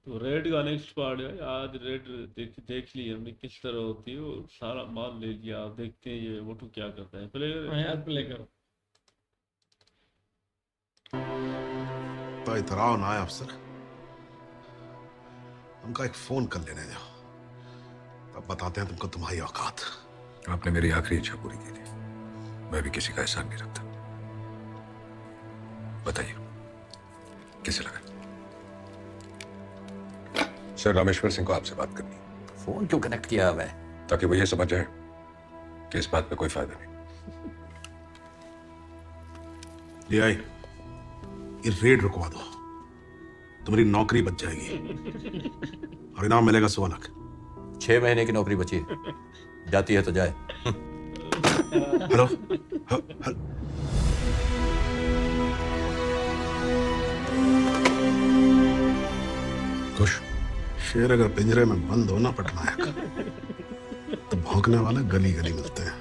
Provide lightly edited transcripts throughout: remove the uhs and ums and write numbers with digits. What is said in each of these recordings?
तो रेड का next part है। आज रेड देख ली हमने किस तरह होती है, वो सारा मान ले लिया। आप देखते हैं ये मोटू क्या करता है। प्ले हाँ यार, प्ले करो। तो इतराओ ना है अफसर, हमका एक फोन कर लेने दो, तब बताते हैं तुमको तुम्हारी औकात। आपने मेरी आखिरी इच्छा पूरी की थी, मैं भी किसी का एहसान नहीं रखता। बताइए कैसे लगा? सर, रामेश्वर सिंह को आपसे बात करनी है। फोन क्यों कनेक्ट किया है? ताकि वो ये समझ जाए कि इस बात पे कोई फायदा नहीं। ले आई, ये रेड रुकवा दो, तुम्हारी नौकरी बच जाएगी और इनाम मिलेगा 100 लाख। 6 महीने की नौकरी बची है, जाती है तो जाए। Hello, hello. खुश? शेर अगर पिंजरे में बंद हो ना पटनायक, तो भौंकने वाले गली गली मिलते हैं।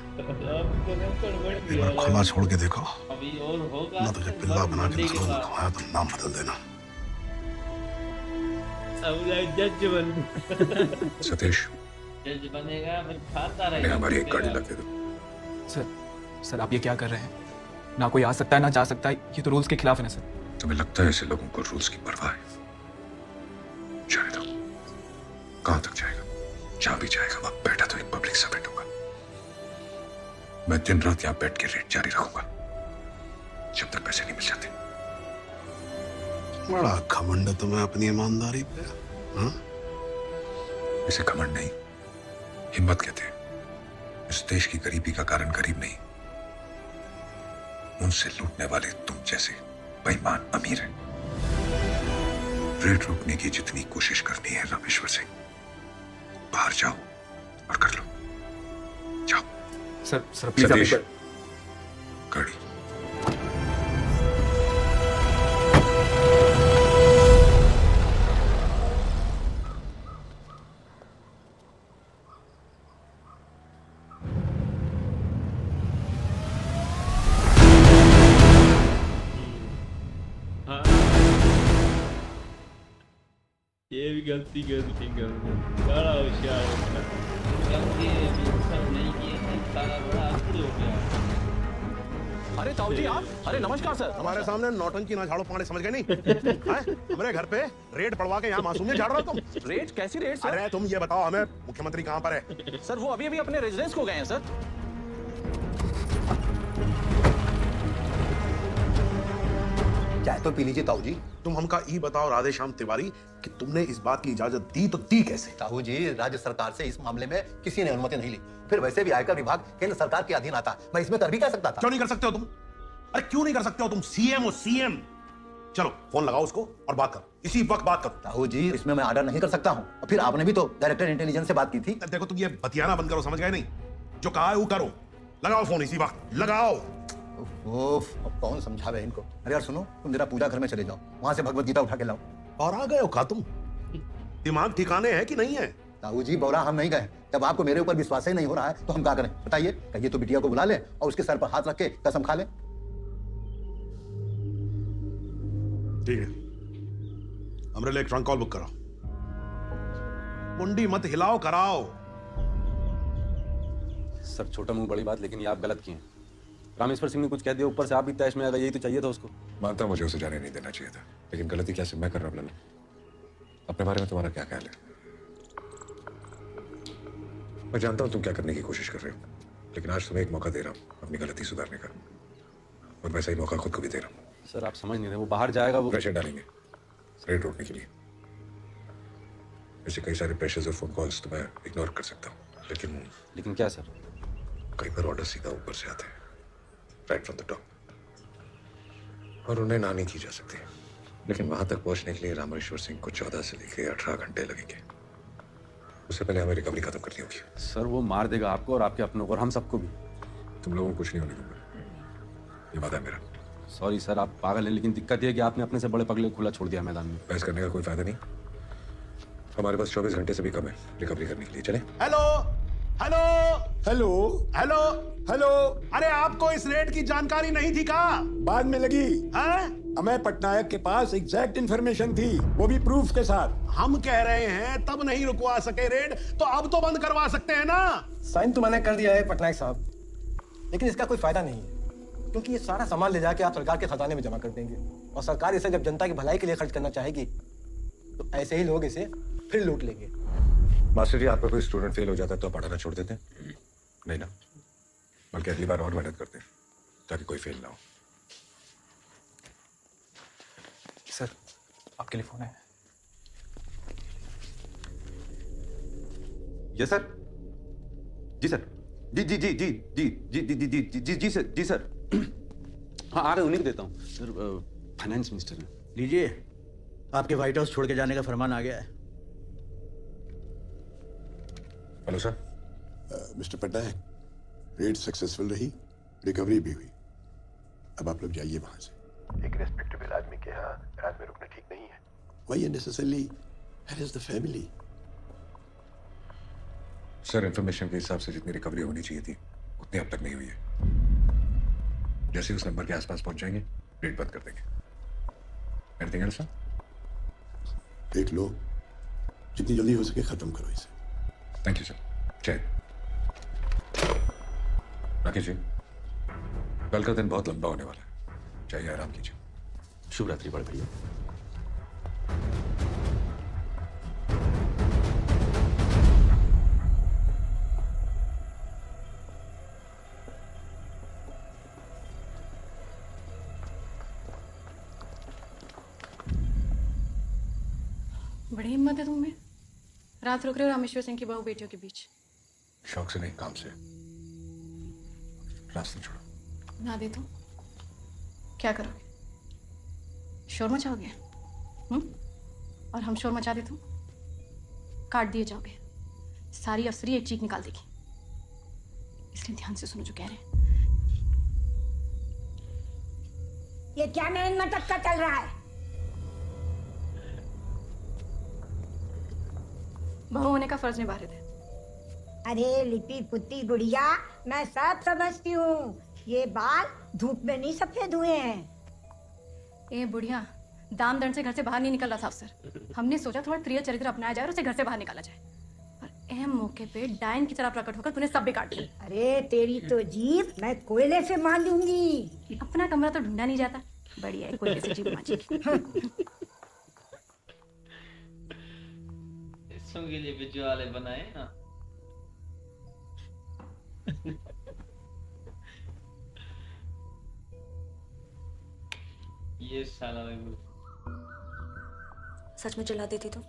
एक बार खुला छोड़ के देखो, अभी और होगा ना तुझे पिल्ला बना के नसलों में घुमाया तो नाम बदल देना। जज बन सतीश, जज बनेगा फिर खाता ने रहेगा। हमारी एक गाड़ी लग दे दो। सर आप ये क्या कर रहे हैं? ना कोई आ सकता है ना जा सकता है, ये तो रूल्स के खिलाफ है ना सर। तुम्हें लगता है ऐसे लोगों को रूल्स की परवाह है? जाने दो। कहां तक जाएगा? जहां भी जाएगा वहां बैठा तो एक पब्लिक सर्वेंट होगा। मैं दिन रात यहां बैठ के रेट जारी रखूंगा जब तक पैसे नहीं मिल जाते। बड़ा घमंड है तुम्हें अपनी ईमानदारी पे, हाँ? इसे घमंड नहीं, हिम्मत कहते हैं। इस देश की गरीबी का कारण गरीब नहीं, उनसे लूटने वाले तुम जैसे बेईमान अमीर हैं। रेट रोकने की जितनी कोशिश करनी है रामेश्वर सिंह, बाहर जाओ और कर लो। जाओ। सर प्लीज आप सतीश, एक बार- गाड़ी। हाँ, ये भी गलती कर दी बड़ा होशियार है। गलती सब नहीं की है, सारा बड़ा अक्ल हो गया। अरे ताऊ जी आप, अरे नमस्कार सर। हमारे सामने नौटंकी ना झाड़ो पाने, समझ गए नहीं? हैं? हमारे घर पे रेड पड़वा के यहाँ मासूमियत झाड़ रहे हो तुम? रेट कैसी रेट सर? अरे तुम ये बताओ हमें, मुख्यमंत्री कहाँ पर है? सर वो अभी अभी अपने रेजिडेंस को गए हैं सर। चाय तो पी लीजिए ताऊ जी। तुम हमका ई बताओ राधेश्याम तिवारी कि तुमने इस बात की इजाजत दी तो दी कैसे? ताऊ जी, राज्य सरकार से इस मामले में किसी ने अनुमति नहीं ली। फिर वैसे भी आयकर विभाग केंद्र सरकार के अधीन आता, मैं इसमें कर भी क्या सकता था? क्यों नहीं कर सकते हो तुम? अरे क्यों नहीं कर सकते हो तुम? सीएम हो सीएम। चलो फोन लगाओ उसको और बात करो, इसी वक्त बात करो। ताऊ जी, इसमें मैं ऑर्डर नहीं कर सकता हूँ। और फिर आपने भी तो डायरेक्टर इंटेलिजेंस से बात की थी। देखो तुम ये बतियाना बंद करो, समझ गए नहीं? जो कहा है वो करो। लगाओ फोन इसी वक्त, लगाओ। ओफ, अब कौन समझावे इनको? अरे यार सुनो, तुम जरा पूजा घर में चले जाओ, वहां से भगवत गीता उठा के लाओ। और आ गए हो का तुम? दिमाग ठिकाने है कि नहीं है? ताऊ जी, बौरा हम नहीं गए। जब आपको मेरे ऊपर विश्वास ही नहीं हो रहा है तो हम क्या करें बताइए? कहिए तो बिटिया को बुला ले और उसके सर पर हाथ रख के कसम खा ले। ठीक है, हमारे लिए एक ट्रंक कॉल बुक कराओ। मुंडी मत हिलाओ, कराओ। सर छोटा मुंह बड़ी बात, लेकिन ये आप गलत किए। रामेश्वर सिंह ने कुछ कह दिया, ऊपर से आप भी तैश में आ गए। यही तो चाहिए था उसको। मानता मुझे उसे जाने नहीं देना चाहिए था, लेकिन गलती क्या से मैं कर रहा हूँ? अपने बारे में तुम्हारा क्या ख्याल है? मैं जानता हूं तुम क्या करने की कोशिश कर रहे हो, लेकिन आज तुम्हें एक मौका दे रहा हूं अपनी गलती सुधारने का, और वैसा ही मौका खुद को भी दे रहा हूं। सर आप समझ नहीं रहे, वो बाहर जाएगा, वो प्रेशर डालेंगे रेड रोकने के लिए। ऐसे कई सारे प्रेशर्स और फोन कॉल्स तो मैं इग्नोर कर सकता हूं, लेकिन क्या सर? कई बार ऑर्डर सीधा ऊपर से आते हैं, राइट फ्रॉम द टॉप, और उन्हें ना नहीं की जा सकती। लेकिन वहां तक पहुंचने के लिए रामेश्वर सिंह को 14 से लेकर 18 घंटे लगेंगे। उससे पहले हमें रिकवरी खत्म करनी होगी। सर वो मार देगा आपको और आपके अपनों को, और हम सबको भी। तुम लोगों को कुछ नहीं होने दूंगा, ये वादा है मेरा। सॉरी सर, आप पागल हैं, लेकिन दिक्कत ये है कि आपने अपने से बड़े पगले खुला छोड़ दिया मैदान में। बहस करने का कोई फायदा नहीं, हमारे पास 24 घंटे से भी कम है रिकवरी करने के लिए। चले? Hello hello hello hello hello. अरे आपको इस रेड की जानकारी नहीं थी का? बाद में लगी। हैं? अमय पटनायक के पास एग्जैक्ट इंफॉर्मेशन थी, वो भी प्रूफ के साथ। हम कह रहे हैं तब नहीं रुकवा सके रेड, तो अब तो बंद करवा सकते हैं ना। साइन तो मैंने कर दिया है पटनायक साहब, लेकिन इसका कोई फायदा नहीं है, क्योंकि ये सारा सामान ले जाके आप सरकार के खजाने में जमा कर देंगे, और सरकार इसे जब जनता की भलाई के लिए खर्च करना चाहेगी तो ऐसे ही लोग इसे फिर लूट लेंगे। मास्टर जी, आपका कोई स्टूडेंट फेल हो जाता है तो आप पढ़ाना छोड़ देते हैं? नहीं ना, बल्कि अगली बार और मेहनत करते हैं ताकि कोई फेल ना हो। सर, आपके लिए फोन है। Yes sir. जी सर। जी जी जी जी जी जी जी जी जी जी जी सर, जी सर। हाँ, आ रहे, उन्हीं को देता हूँ सर। फाइनेंस मिनिस्टर है। लीजिए, आपके व्हाइट हाउस छोड़ के जाने का फरमान आ गया है। Hello sir. Mister Patnaik, red successful रही, रिकवरी भी हुई। अब आप लोग जाइए वहां से। एक रेस्पेक्टेबल आदमी के यहाँ रात में रुकना ठीक नहीं है। Why unnecessarily harass the family? Sir, information के हिसाब से जितनी रिकवरी होनी चाहिए थी उतनी अब तक नहीं हुई है। जैसे ही उस नंबर के आसपास पहुंच जाएंगे, रेड बंद कर देंगे। Anything else sir? देख लो, जितनी जल्दी हो सके खत्म करो इसे। Thank you sir. जय। राकेश जी, कल का दिन बहुत लंबा होने वाला है, चाहिए आराम कीजिए। शुभ रात्रि बड़े भैया। बड़ी हिम्मत है तुम्हें, रात रुक रहे हो रामेश्वर सिंह की बहू बेटियों के बीच। शौक से नहीं, काम से। रास्ता छोड़ो। ना दे तो क्या करोगे? शोर मचाओगे? और हम शोर मचा दे तो काट दिए जाओगे। सारी अफसरी एक चीख निकाल देगी, इसलिए ध्यान से सुनो जो कह रहे हैं। ये क्या नैन मटक्का चल रहा है? बहू होने का फर्ज निभा रहे थे। अरे लिपि पुती गुड़िया, मैं सब समझती हूँ। ये बाल धूप में नहीं सफेद हुए हैं। ए बुढ़िया, दाम दंड से घर से बाहर नहीं निकल रहा था अफसर। हमने सोचा थोड़ा प्रिय चरित्र अपनाया जाए और उसे घर से बाहर निकाला जाए, पर अहम मौके पे डायन की तरह प्रकट होकर तूने सब बिगाड़ दिया। अरे तेरी तो जीभ मैं कोयले से मान दूंगी। अपना कमरा तो ढूंढा नहीं जाता, बढ़िया है कोयले से जीभ मांझेगी। इसों के लिए बिजू वाले बनाए ना। ये साला सच में चिल्ला देती तो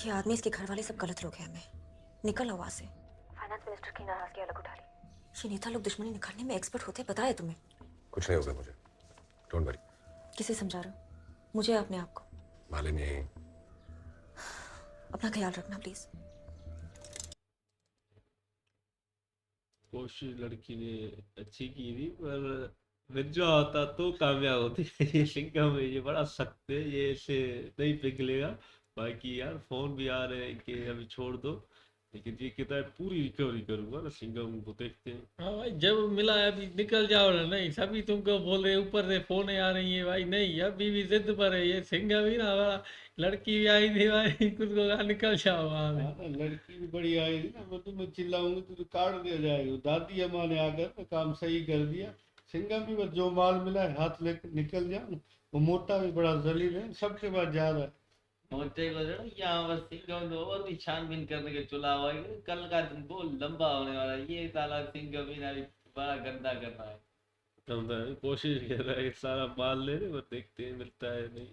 ये आदमी, इसके घर वाले सब गलत लोग हैं। हमें निकल आवाज से। फाइनेंस मिनिस्टर की नाराजगी अलग उठा ली। ये नेता लोग दुश्मनी निकालने में एक्सपर्ट होते हैं, पता है तुम्हें? कुछ नहीं होगा मुझे, डोंट वरी। किसे समझा रहे हो? मुझे या अपने आप को? मालिनी, अपना ख्याल रखना प्लीज। कोशिश लड़की ने अच्छी की थी, पर मिर्जा होता तो कामयाब होती। ये सिंघम है, ये बड़ा सख्त है, ये ऐसे नहीं पिघलेगा। बाकी यार फोन भी आ रहे हैं कि अभी छोड़ दो, लेकिन ये कहता है पूरी रिकवरी करूंगा ना। सिंघम को देखते हैं। हाँ भाई, जब मिला है अभी निकल जाओ ना। नहीं, सभी तुमको बोल रहे ऊपर से फोन आ रही है भाई। नहीं, अभी भी जिद पर है ये सिंघम ही ना। बड़ा लड़की भी आई थी भाई, कुछ को कहा निकल जाओ वहाँ से। लड़की भी बड़ी आई थी ना, मैं तुम्हें चिल्लाऊंगी तो काट दिया जाएगा। दादी अम्मा ने आकर काम सही कर दिया। सिंघम भी बस जो माल मिला है हाथ लेकर निकल जाओ। वो मोटा भी बड़ा जलील है, सबके पास जा रहा है। मोटे को यहाँ बस सिंघम तो और भी छानबीन करने के चुनाव आएंगे। कल का दिन बहुत लंबा होने वाला है। ये साला सिंघम ही ना बड़ा गंदा कर रहा है। कोशिश कर रहा है सारा माल ले रहे, वो देखते हैं मिलता है नहीं।